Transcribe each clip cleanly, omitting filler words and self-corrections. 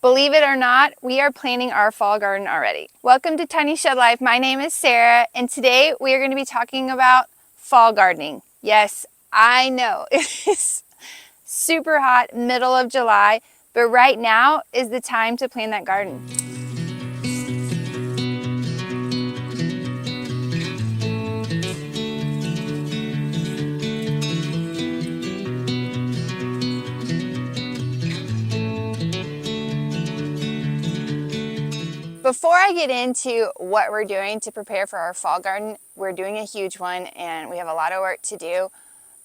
Believe it or not, we are planting our fall garden already. Welcome to Tiny Shed Life. My name is Sarah, and today we are going to be talking about fall gardening. Yes, I know it is super hot, middle of July, but right now is the time to plant that garden. Before I get into what we're doing to prepare for our fall garden, we're doing a huge one and we have a lot of work to do.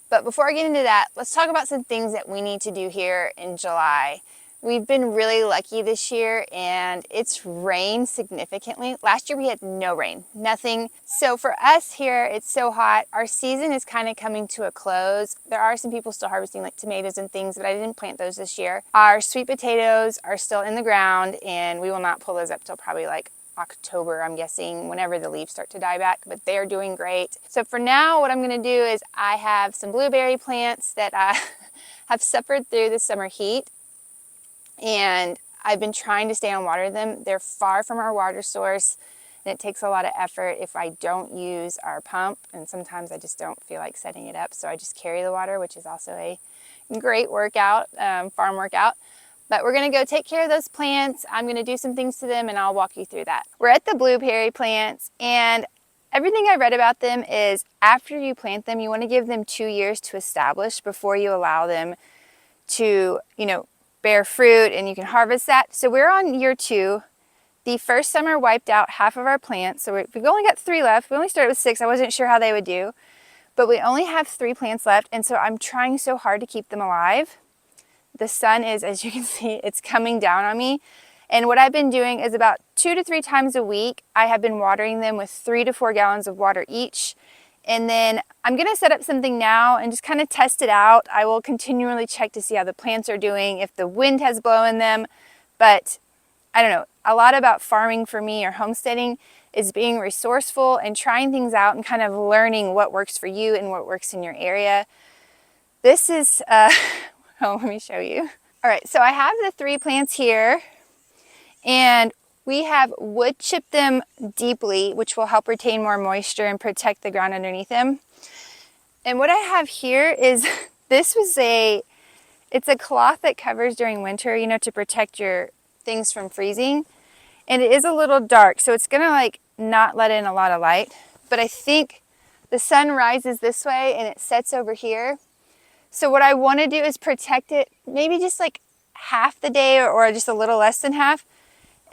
But before I get into that, let's talk about some things that we need to do here in July. We've been really lucky this year and it's rained significantly. Last year we had no rain, nothing. So for us here, it's so hot. Our season is kind of coming to a close. There are some people still harvesting like tomatoes and things, but I didn't plant those this year. Our sweet potatoes are still in the ground and we will not pull those up till probably like October, I'm guessing, whenever the leaves start to die back, but they're doing great. So for now, what I'm gonna do is I have some blueberry plants that have suffered through the summer heat, and I've been trying to stay on water them. They're far from our water source, and it takes a lot of effort if I don't use our pump, and sometimes I just don't feel like setting it up, so I just carry the water, which is also a great workout, farm workout. But we're gonna go take care of those plants. I'm gonna do some things to them and I'll walk you through that. We're at the blueberry plants, and everything I read about them is after you plant them, you wanna give them 2 years to establish before you allow them to, bear fruit and you can harvest that. So we're on year 2. The first summer wiped out half of our plants. So we've only got 3 left. We only started with 6. I wasn't sure how they would do, but we only have 3 plants left. And so I'm trying so hard to keep them alive. The sun is, as you can see, it's coming down on me. And what I've been doing is about 2 to 3 times a week, I have been watering them with 3 to 4 gallons of water each. And then I'm gonna set up something now and just kind of test it out. I will continually check to see how the plants are doing, if the wind has blown them. But I don't know, a lot about farming for me or homesteading is being resourceful and trying things out and kind of learning what works for you and what works in your area. This is, oh, let me show you. All right, so I have the 3 plants here, and we have wood chipped them deeply, which will help retain more moisture and protect the ground underneath them. And what I have here is, it's a cloth that covers during winter, to protect your things from freezing. And it is a little dark, so it's gonna not let in a lot of light. But I think the sun rises this way and it sets over here. So what I want to do is protect it maybe just like half the day or just a little less than half.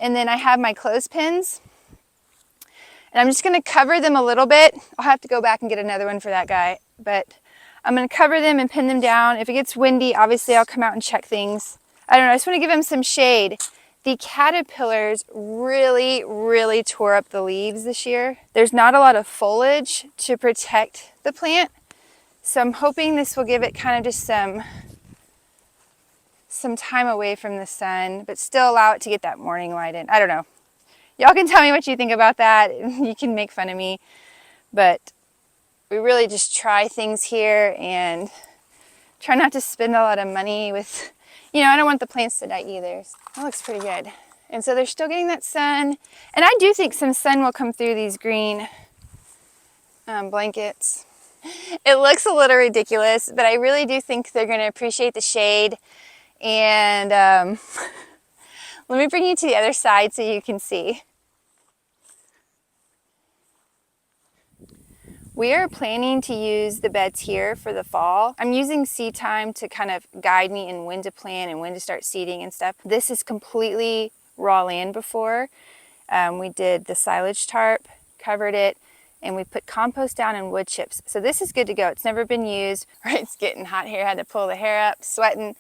And then I have my clothespins. And I'm just going to cover them a little bit. I'll have to go back and get another one for that guy. But I'm going to cover them and pin them down. If it gets windy, obviously I'll come out and check things. I don't know, I just want to give them some shade. The caterpillars really, really tore up the leaves this year. There's not a lot of foliage to protect the plant. So I'm hoping this will give it kind of just some time away from the sun, but still allow it to get that morning light in. I don't know. Y'all can tell me what you think about that. You can make fun of me, but we really just try things here and try not to spend a lot of money with, I don't want the plants to die either. That looks pretty good. And so they're still getting that sun. And I do think some sun will come through these green blankets. It looks a little ridiculous, but I really do think they're going to appreciate the shade. And let me bring you to the other side so you can see. We are planning to use the beds here for the fall. I'm using seed time to kind of guide me in when to plant and when to start seeding and stuff. This is completely raw land before. We did the silage tarp, covered it, and we put compost down and wood chips. So this is good to go. It's never been used. Right, it's getting hot here. I had to pull the hair up, sweating.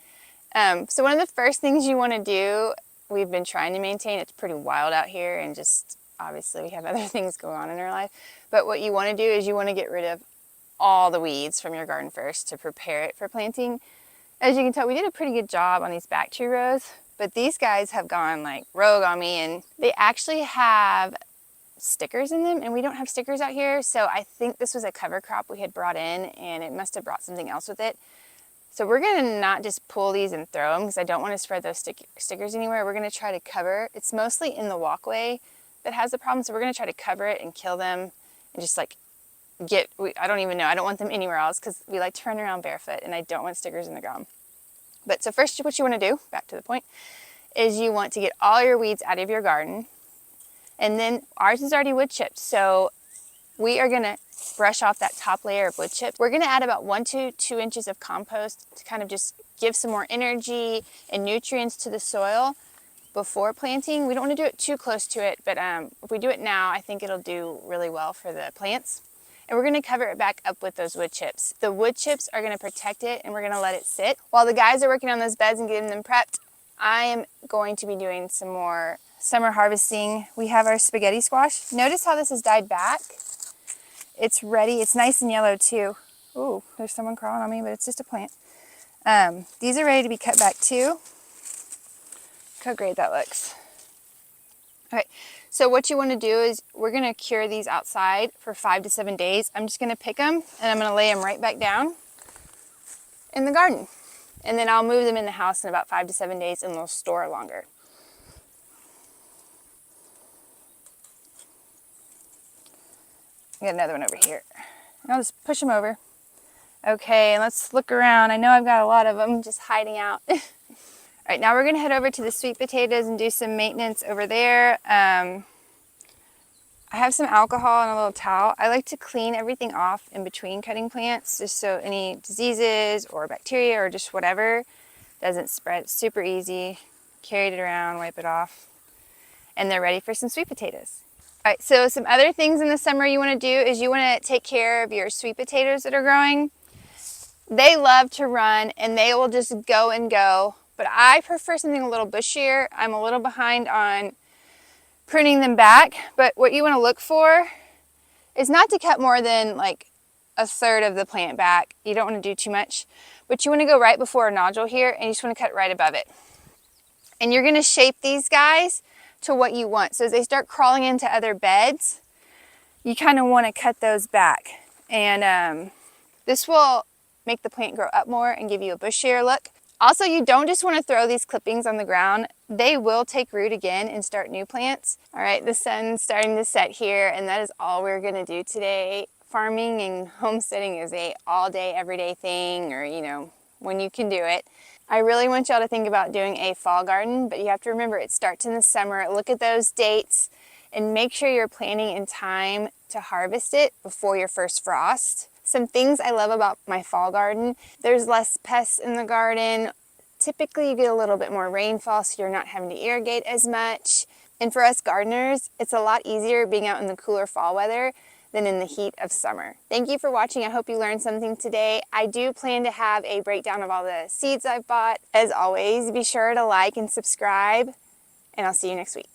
So one of the first things you want to do, we've been trying to maintain, it's pretty wild out here and just obviously we have other things going on in our life. But what you want to do is you want to get rid of all the weeds from your garden first to prepare it for planting. As you can tell, we did a pretty good job on these back 2 rows, but these guys have gone like rogue on me, and they actually have stickers in them, and we don't have stickers out here. So I think this was a cover crop we had brought in and it must have brought something else with it. So we're going to not just pull these and throw them because I don't want to spread those stickers anywhere. We're going to try to cover. It's mostly in the walkway that has the problem, so we're going to try to cover it and kill them and just like I don't even know. I don't want them anywhere else because we like to run around barefoot and I don't want stickers in the ground. But so first what you want to do, back to the point, is you want to get all your weeds out of your garden. And then ours is already wood chipped, so we are going to brush off that top layer of wood chips. We're going to add about 1 to 2 inches of compost to kind of just give some more energy and nutrients to the soil before planting. We don't want to do it too close to it, but if we do it now, I think it'll do really well for the plants. And we're going to cover it back up with those wood chips. The wood chips are going to protect it, and we're going to let it sit. While the guys are working on those beds and getting them prepped, I am going to be doing some more summer harvesting. We have our spaghetti squash. Notice how this has died back. It's ready. It's nice and yellow too. Ooh, there's someone crawling on me, but it's just a plant. These are ready to be cut back too. Look how great that looks. All right, so what you want to do is we're going to cure these outside for 5 to 7 days. I'm just going to pick them and I'm going to lay them right back down in the garden. And then I'll move them in the house in about 5 to 7 days and they'll store longer. I got another one over here. I'll just push them over. Okay, and let's look around. I know I've got a lot of them just hiding out. All right, now we're going to head over to the sweet potatoes and do some maintenance over there. I have some alcohol and a little towel. I like to clean everything off in between cutting plants just so any diseases or bacteria or just whatever doesn't spread. It's super easy. Carry it around, wipe it off, and they're ready for some sweet potatoes. All right, so some other things in the summer you want to do is you want to take care of your sweet potatoes that are growing. They love to run and they will just go and go, but I prefer something a little bushier. I'm a little behind on pruning them back, but what you want to look for is not to cut more than like 1/3 of the plant back. You don't want to do too much, but you want to go right before a nodule here and you just want to cut right above it. And you're going to shape these guys to what you want. So as they start crawling into other beds, you kind of want to cut those back. And this will make the plant grow up more and give you a bushier look. Also, you don't just want to throw these clippings on the ground. They will take root again and start new plants. All right, the sun's starting to set here, and that is all we're going to do today. Farming and homesteading is a all day, everyday thing, or, you know, when you can do it. I really want y'all to think about doing a fall garden, but you have to remember it starts in the summer. Look at those dates and make sure you're planting in time to harvest it before your first frost. Some things I love about my fall garden: there's less pests in the garden. Typically you get a little bit more rainfall, so you're not having to irrigate as much. And for us gardeners, it's a lot easier being out in the cooler fall weather than in the heat of summer. Thank you for watching. I hope you learned something today. I do plan to have a breakdown of all the seeds I've bought. As always, be sure to like and subscribe, and I'll see you next week.